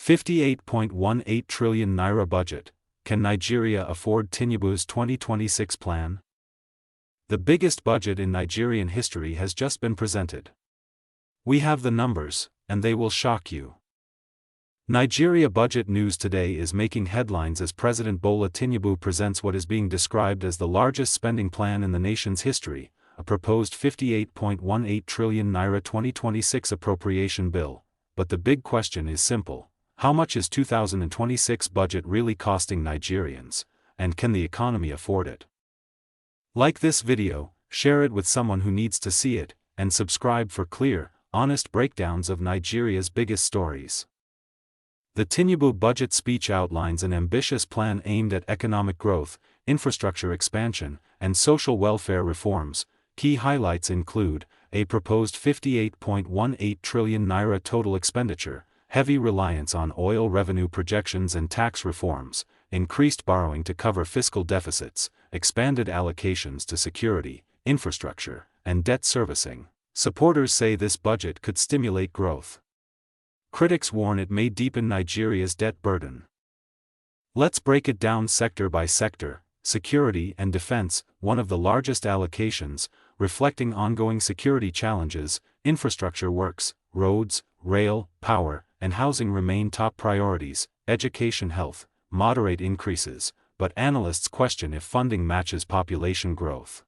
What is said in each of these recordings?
58.18 trillion Naira budget. Can Nigeria afford Tinubu's 2026 plan? The biggest budget in Nigerian history has just been presented. We have the numbers, and they will shock you. Nigeria budget news today is making headlines as President Bola Tinubu presents what is being described as the largest spending plan in the nation's history, a proposed 58.18 trillion Naira 2026 appropriation bill. But the big question is simple: how much is 2026 budget really costing Nigerians, and can the economy afford it? Like this video, share it with someone who needs to see it, and subscribe for clear, honest breakdowns of Nigeria's biggest stories. The Tinubu budget speech outlines an ambitious plan aimed at economic growth, infrastructure expansion, and social welfare reforms. Key highlights include a proposed 58.18 trillion Naira total expenditure, heavy reliance on oil revenue projections and tax reforms, increased borrowing to cover fiscal deficits, expanded allocations to security, infrastructure, and debt servicing. Supporters say this budget could stimulate growth. Critics warn it may deepen Nigeria's debt burden. Let's break it down sector by sector. Security and defense, one of the largest allocations, reflecting ongoing security challenges. Infrastructure works, roads, rail, power, and housing remain top priorities. Education, health, moderate increases, but analysts question if funding matches population growth.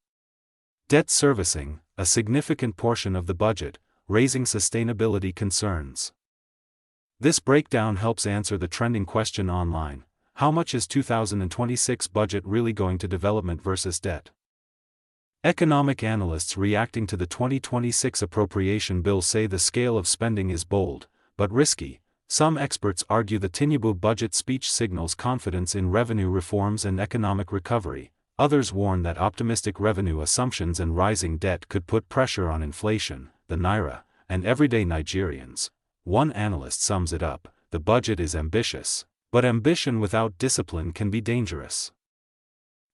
Debt servicing, a significant portion of the budget, raising sustainability concerns. This breakdown helps answer the trending question online: how much is 2026 budget really going to development versus debt? Economic analysts reacting to the 2026 appropriation bill say the scale of spending is bold, but risky. Some experts argue the Tinubu budget speech signals confidence in revenue reforms and economic recovery. Others warn that optimistic revenue assumptions and rising debt could put pressure on inflation, the Naira, and everyday Nigerians. One analyst sums it up: the budget is ambitious, but ambition without discipline can be dangerous.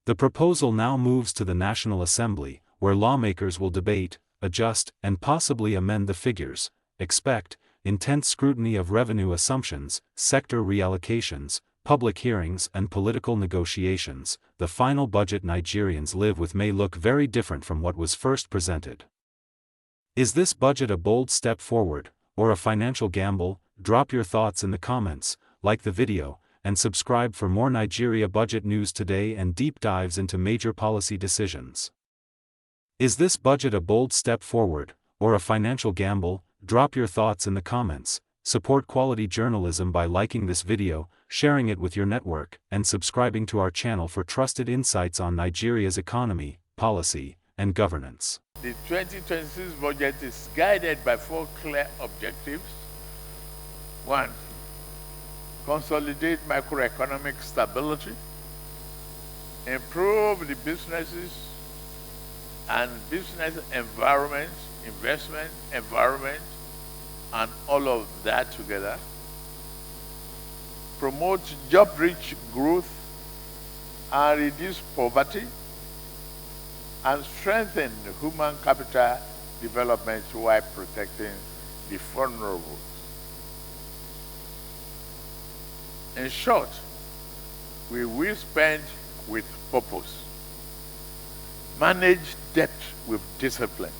The proposal now moves to the National Assembly, where lawmakers will debate, adjust, and possibly amend the figures. Expect intense scrutiny of revenue assumptions, sector reallocations, public hearings, and political negotiations. The final budget Nigerians live with may look very different from what was first presented. Is this budget a bold step forward, or a financial gamble? Drop your thoughts in the comments, like the video, and subscribe for more Nigeria budget news today and deep dives into major policy decisions. Is this budget a bold step forward, or a financial gamble? Drop your thoughts in the comments. Support quality journalism by liking this video, sharing it with your network, and subscribing to our channel for trusted insights on Nigeria's economy, policy, and governance. The 2026 budget is guided by 4 clear objectives. 1. Consolidate macroeconomic stability, improve the businesses and business environment, investment environment, and all of that together. Promote job-rich growth and reduce poverty, and strengthen human capital development while protecting the vulnerable. In short, we will spend with purpose, manage debt with discipline,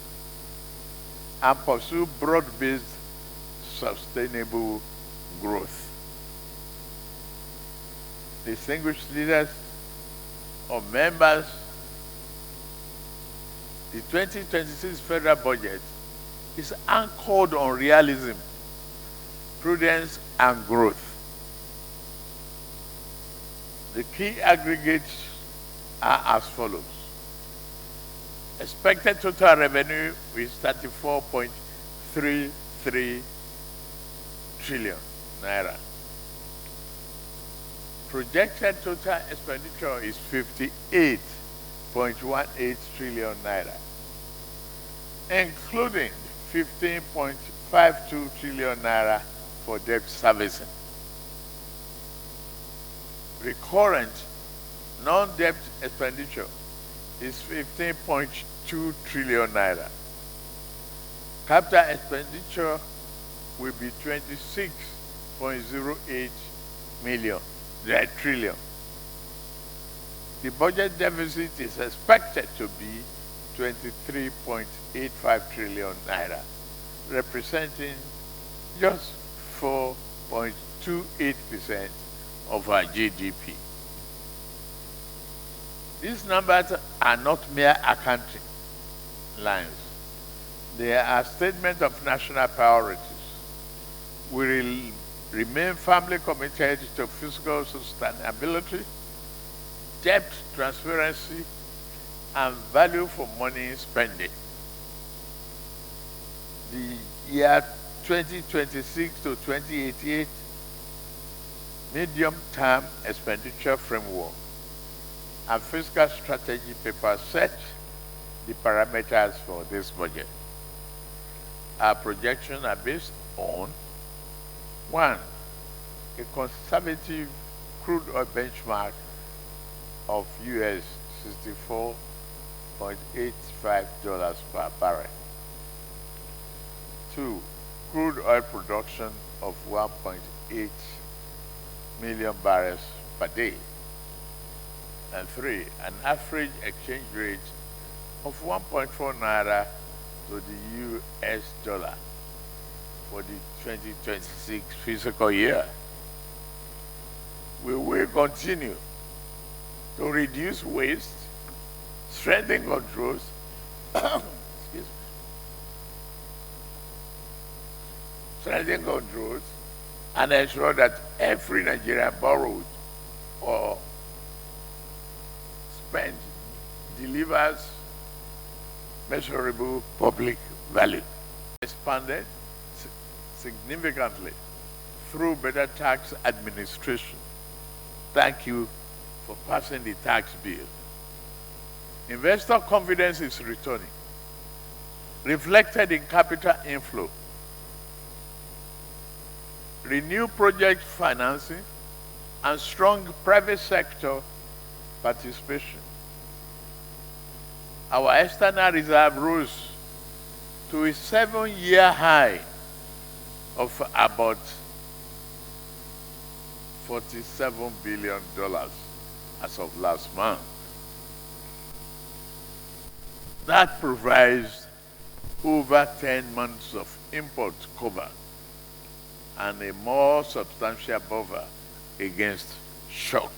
and pursue broad-based sustainable growth. Distinguished leaders or members, the 2026 federal budget is anchored on realism, prudence, and growth. The key aggregates are as follows. Expected total revenue is 34.33 trillion naira. Projected total expenditure is 58.18 trillion naira, including 15.52 trillion naira for debt servicing. Recurrent non-debt expenditure is 15.2 trillion naira. Capital expenditure will be 26 $1.08 trillion. The budget deficit is expected to be 23.85 trillion naira, representing just 4.28% of our GDP. These numbers are not mere accounting lines. They are a statement of national priorities. We will remain firmly committed to fiscal sustainability, debt transparency, and value for money spending. The year 2026 to 2088 medium-term expenditure framework and fiscal strategy paper set the parameters for this budget. Our projections are based on 1. A conservative crude oil benchmark of US $64.85 per barrel. 2. Crude oil production of 1.8 million barrels per day. And 3. An average exchange rate of 1.4 naira to the US dollar for the 2026 fiscal year. We will continue to reduce waste, strengthen controls, strengthen controls, and ensure that every Nigerian borrowed or spent delivers measurable public value. Expanded significantly through better tax administration. Thank you for passing the tax bill. Investor confidence is returning, reflected in capital inflow, renewed project financing, and strong private sector participation. Our external reserve rose to a 7-year high of about $47 billion as of last month. That provides over 10 months of import cover and a more substantial buffer against shocks.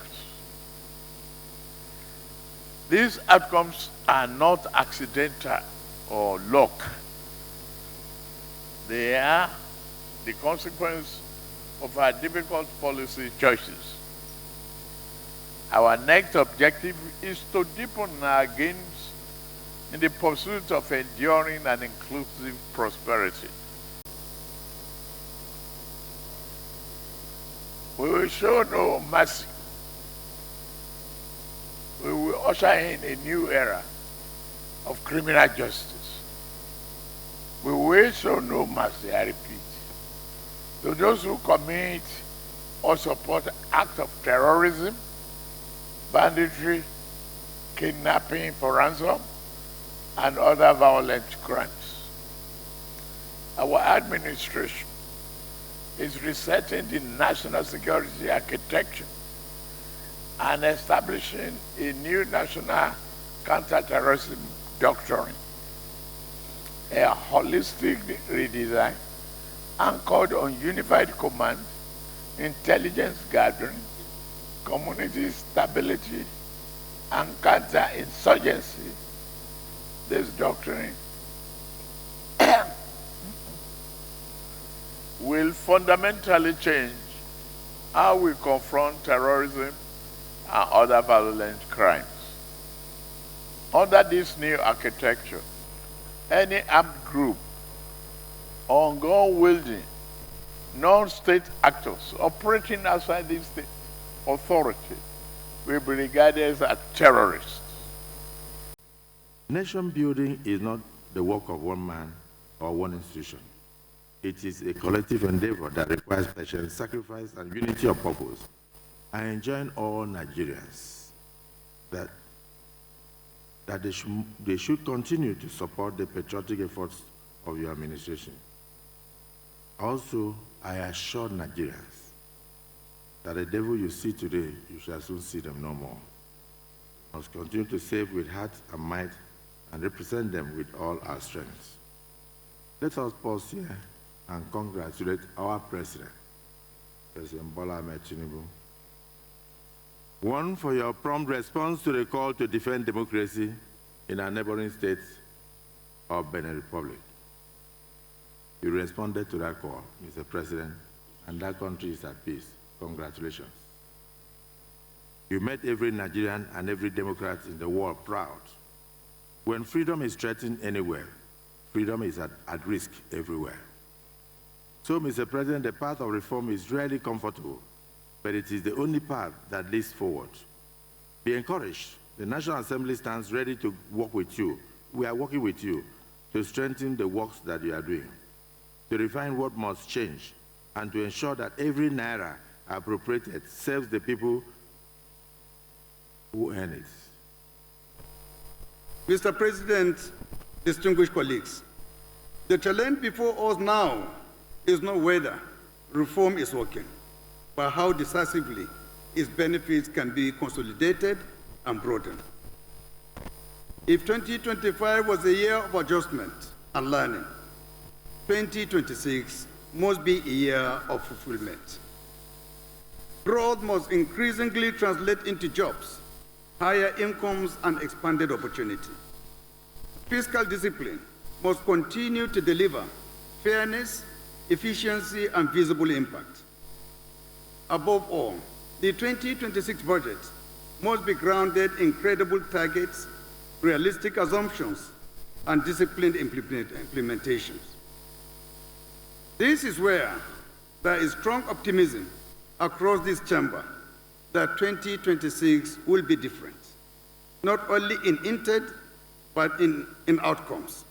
These outcomes are not accidental or luck. They are the consequence of our difficult policy choices. Our next objective is to deepen our gains in the pursuit of enduring and inclusive prosperity. We will show no mercy. We will usher in a new era of criminal justice. We will show no mercy, I repeat, to those who commit or support acts of terrorism, banditry, kidnapping for ransom, and other violent crimes. Our administration is resetting the national security architecture and establishing a new national counterterrorism doctrine, a holistic redesign anchored on unified command, intelligence gathering, community stability, and counterinsurgency. This doctrine will fundamentally change how we confront terrorism and other violent crimes. Under this new architecture, any armed group or gun-wielding non-state actors operating outside the state authority will be regarded as terrorists. Nation building is not the work of one man or one institution. It is a collective endeavor that requires patience, sacrifice, and unity of purpose. I enjoin all Nigerians that they should continue to support the patriotic efforts of your administration. Also, I assure Nigerians that the devil you see today, you shall soon see them no more. We must continue to save with heart and might and represent them with all our strengths. Let us pause here and congratulate our President, President Bola Ahmed Tinubu. One, for your prompt response to the call to defend democracy in our neighboring states of Benin Republic. You responded to that call, Mr. President, and that country is at peace. Congratulations. You made every Nigerian and every Democrat in the world proud. When freedom is threatened anywhere, freedom is at risk everywhere. So, Mr. President, the path of reform is rarely comfortable, but it is the only path that leads forward. Be encouraged. The National Assembly stands ready to work with you. We are working with you to strengthen the works that you are doing, to refine what must change, and to ensure that every Naira appropriated serves the people who earn it. Mr. President, distinguished colleagues, the challenge before us now is not whether reform is working, but how decisively its benefits can be consolidated and broadened. If 2025 was a year of adjustment and learning, 2026 must be a year of fulfillment. Growth must increasingly translate into jobs, higher incomes, and expanded opportunity. Fiscal discipline must continue to deliver fairness, efficiency, and visible impact. Above all, the 2026 budget must be grounded in credible targets, realistic assumptions, and disciplined implementations. This is where there is strong optimism across this chamber that 2026 will be different, not only in intent, but in outcomes.